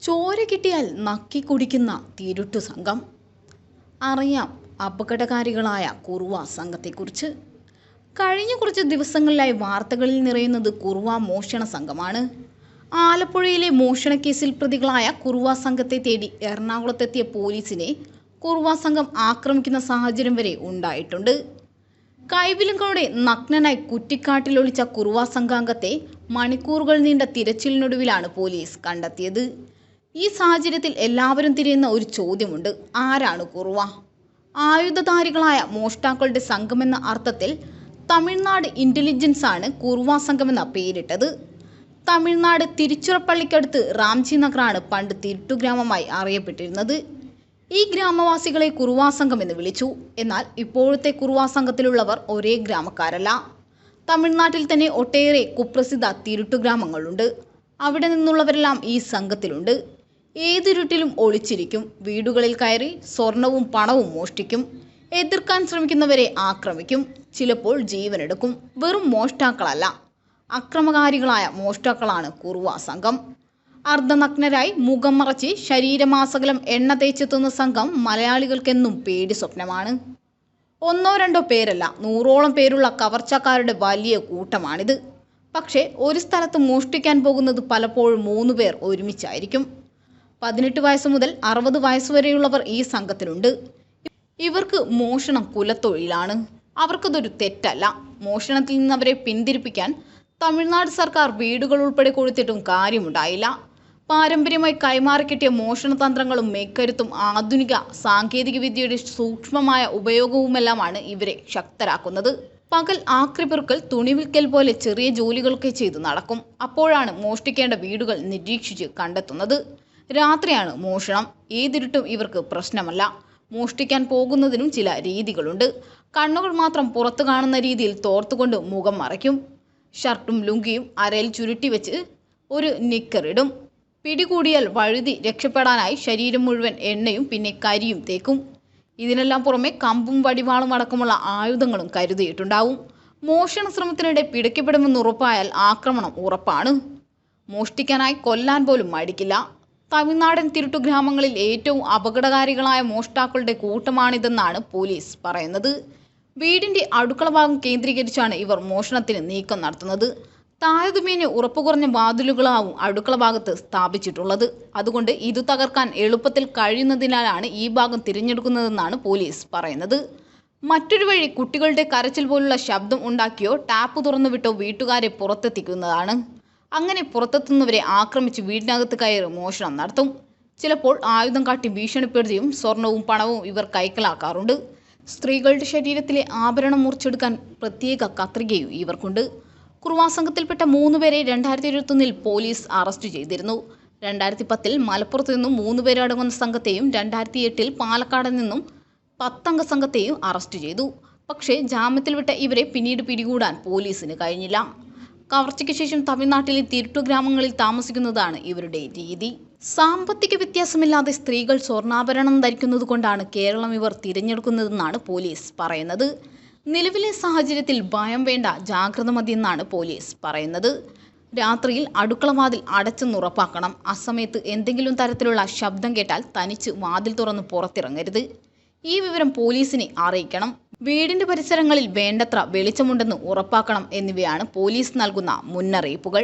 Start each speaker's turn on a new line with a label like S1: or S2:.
S1: ചോര കിട്ടിയാൽ നക്കി കുടിക്കുന്ന തിരുട്ടു സംഘം. അറിയാം അപകടകാരികളായ കുറുവ സംഘത്തെക്കുറിച്ച്. കഴിഞ്ഞ കുറച്ച് ദിവസങ്ങളിലായി വാർത്തകളിൽ നിറയുന്നത് കുറുവ മോഷണ സംഘമാണ്. ആലപ്പുഴയിലെ മോഷണക്കേസിൽ പ്രതികളായ കുറുവ സംഘത്തെ തേടി എറണാകുളത്തെത്തിയ പോലീസിനെ കുറുവ സംഘം ആക്രമിക്കുന്ന സാഹചര്യം വരെ ഉണ്ടായിട്ടുണ്ട്. കൈവിലങ്ങോടെ നഗ്നനായി കുറ്റിക്കാട്ടിലൊളിച്ച കുറുവ സംഘാംഗത്തെ മണിക്കൂറുകൾ നീണ്ട തിരച്ചിലിനൊടുവിലാണ് പോലീസ് കണ്ടെത്തിയത്. ഈ സാഹചര്യത്തിൽ എല്ലാവരും തിരയുന്ന ഒരു ചോദ്യമുണ്ട്: ആരാണ് കുറുവ? ആയുധധാരികളായ മോഷ്ടാക്കളുടെ സംഘമെന്ന അർത്ഥത്തിൽ തമിഴ്നാട് ഇന്റലിജൻസ് ആണ് കുറുവ സംഘമെന്ന പേരിട്ടത്. തമിഴ്നാട് തിരുച്ചിറപ്പള്ളിക്കടുത്ത് റാംജി നഗറാണ് പണ്ട് തിരുട്ടുഗ്രാമമായി അറിയപ്പെട്ടിരുന്നത്. ഈ ഗ്രാമവാസികളെ കുറുവ സംഘം എന്ന് വിളിച്ചു. എന്നാൽ ഇപ്പോഴത്തെ കുറുവ സംഘത്തിലുള്ളവർ ഒരേ ഗ്രാമക്കാരല്ല. തമിഴ്നാട്ടിൽ തന്നെ ഒട്ടേറെ കുപ്രസിദ്ധ തിരുട്ടുഗ്രാമങ്ങളുണ്ട്. അവിടെ നിന്നുള്ളവരെല്ലാം ഈ സംഘത്തിലുണ്ട്. ഏതിരുട്ടിലും ഒളിച്ചിരിക്കും. വീടുകളിൽ കയറി സ്വർണവും പണവും മോഷ്ടിക്കും. എതിർക്കാൻ ശ്രമിക്കുന്നവരെ ആക്രമിക്കും. ചിലപ്പോൾ ജീവനെടുക്കും. വെറും മോഷ്ടാക്കളല്ല, അക്രമകാരികളായ മോഷ്ടാക്കളാണ് കുറുവ സംഘം. അർദ്ധനഗ്നരായി മുഖം മറച്ച് ശരീരമാസകലം എണ്ണ തേച്ചെത്തുന്ന സംഘം മലയാളികൾക്കെന്നും പേടി സ്വപ്നമാണ്. ഒന്നോ രണ്ടോ പേരല്ല, 100ഓളം പേരുള്ള കവർച്ചക്കാരുടെ വലിയ കൂട്ടമാണിത്. പക്ഷേ ഒരു സ്ഥലത്ത് മോഷ്ടിക്കാൻ പോകുന്നത് പലപ്പോഴും 3 പേർ ഒരുമിച്ചായിരിക്കും. 18 വയസ്സ് മുതൽ 60 വയസ്സ് വരെയുള്ളവർ ഈ സംഘത്തിലുണ്ട്. ഇവർക്ക് മോഷണം കുലത്തൊഴിലാണ്. അവർക്കതൊരു തെറ്റല്ല. മോഷണത്തിൽ നിന്ന് അവരെ പിന്തിരിപ്പിക്കാൻ തമിഴ്നാട് സർക്കാർ വീടുകൾ ഉൾപ്പെടെ കൊടുത്തിട്ടും കാര്യമുണ്ടായില്ല. പാരമ്പര്യമായി കൈമാറിക്കിട്ടിയ മോഷണ തന്ത്രങ്ങളും മേക്കരുത്തും ആധുനിക സാങ്കേതിക വിദ്യയുടെ സൂക്ഷ്മമായ ഉപയോഗവുമെല്ലാമാണ് ഇവരെ ശക്തരാക്കുന്നത്. പകൽ ആക്രിപെറുക്കൽ, തുണി വിൽക്കൽ പോലെ ചെറിയ ജോലികളൊക്കെ ചെയ്ത് നടക്കും. അപ്പോഴാണ് മോഷ്ടിക്കേണ്ട വീടുകൾ നിരീക്ഷിച്ച് കണ്ടെത്തുന്നത്. രാത്രിയാണ് മോഷണം. ഏതിരുട്ടും ഇവർക്ക് പ്രശ്നമല്ല. മോഷ്ടിക്കാൻ പോകുന്നതിനും ചില രീതികളുണ്ട്. കണ്ണുകൾ മാത്രം പുറത്തു കാണുന്ന രീതിയിൽ തോർത്തുകൊണ്ട് മുഖം മറയ്ക്കും. ഷർട്ടും ലുങ്കിയും അരയിൽ ചുരുട്ടി വെച്ച് ഒരു നിക്കറിടും. പിടികൂടിയാൽ വഴുതി രക്ഷപ്പെടാനായി ശരീരം മുഴുവൻ എണ്ണയും പിന്നെ കരിയും തേക്കും. ഇതിനെല്ലാം പുറമെ കമ്പും വടിവാളും അടക്കമുള്ള ആയുധങ്ങളും കരുതിയിട്ടുണ്ടാവും. മോഷണ ശ്രമത്തിനിടെ പിടിക്കപ്പെടുമെന്ന് ഉറപ്പായാൽ ആക്രമണം ഉറപ്പാണ്. മോഷ്ടിക്കാനായി കൊല്ലാൻ പോലും മടിക്കില്ല. തമിഴ്നാടൻ തിരുട്ടുഗ്രാമങ്ങളിൽ ഏറ്റവും അപകടകാരികളായ മോഷ്ടാക്കളുടെ കൂട്ടമാണിതെന്നാണ് പോലീസ് പറയുന്നത്. വീടിന്റെ അടുക്കള ഭാഗം കേന്ദ്രീകരിച്ചാണ് ഇവർ മോഷണത്തിന് നീക്കം നടത്തുന്നത്. താരതമ്യേന ഉറപ്പുകുറഞ്ഞ വാതിലുകളാവും അടുക്കള ഭാഗത്ത് സ്ഥാപിച്ചിട്ടുള്ളത്. അതുകൊണ്ട് ഇത് തകർക്കാൻ എളുപ്പത്തിൽ കഴിയുന്നതിനാലാണ് ഈ ഭാഗം തിരഞ്ഞെടുക്കുന്നതെന്നാണ് പോലീസ് പറയുന്നത്. മറ്റൊരു വഴി കുട്ടികളുടെ കരച്ചിൽ പോലുള്ള ശബ്ദം ഉണ്ടാക്കിയോ ടാപ്പ് തുറന്നുവിട്ടോ വീട്ടുകാരെ പുറത്തെത്തിക്കുന്നതാണ്. അങ്ങനെ പുറത്തെത്തുന്നവരെ ആക്രമിച്ച് വീടിനകത്ത് കയറി മോഷണം നടത്തും. ചിലപ്പോൾ ആയുധം കാട്ടി ഭീഷണിപ്പെടുത്തിയും സ്വർണവും പണവും ഇവർ കൈക്കലാക്കാറുണ്ട്. സ്ത്രീകളുടെ ശരീരത്തിലെ ആഭരണം മുറിച്ചെടുക്കാൻ പ്രത്യേക കത്രികയും ഇവർക്കുണ്ട്. കുറുവ സംഘത്തിൽപ്പെട്ട 3 പേരെ 2021 പോലീസ് അറസ്റ്റ് ചെയ്തിരുന്നു. 2010 മലപ്പുറത്ത് നിന്നും 3 പേരടങ്ങുന്ന സംഘത്തെയും 2008 പാലക്കാട് നിന്നും 10 അംഗ സംഘത്തെയും അറസ്റ്റ് ചെയ്തു. പക്ഷേ ജാമ്യത്തിൽ വിട്ട ഇവരെ പിന്നീട് പിടികൂടാൻ പോലീസിന് കഴിഞ്ഞില്ല. കവർച്ചയ്ക്ക് ശേഷം തമിഴ്നാട്ടിലെ തിരുട്ടുഗ്രാമങ്ങളിൽ താമസിക്കുന്നതാണ് ഇവരുടെ രീതി. സാമ്പത്തിക വ്യത്യാസമില്ലാതെ സ്ത്രീകൾ സ്വർണ്ണാഭരണം ധരിക്കുന്നത് കൊണ്ടാണ് കേരളം ഇവർ തിരഞ്ഞെടുക്കുന്നതെന്നാണ് പോലീസ് പറയുന്നത്. നിലവിലെ സാഹചര്യത്തിൽ ഭയം വേണ്ട, ജാഗ്രത മതിയെന്നാണ് പോലീസ് പറയുന്നത്. രാത്രിയിൽ അടുക്കള വാതിൽ അടച്ചെന്നുറപ്പാക്കണം. അസമയത്ത് എന്തെങ്കിലും തരത്തിലുള്ള ശബ്ദം കേട്ടാൽ തനിച്ച് വാതിൽ തുറന്ന് പുറത്തിറങ്ങരുത്. ഈ വിവരം പോലീസിനെ അറിയിക്കണം. വീടിന്റെ പരിസരങ്ങളിൽ വേണ്ടത്ര വെളിച്ചമുണ്ടെന്ന് ഉറപ്പാക്കണം എന്നിവയാണ് പോലീസ് നൽകുന്ന മുന്നറിയിപ്പുകൾ.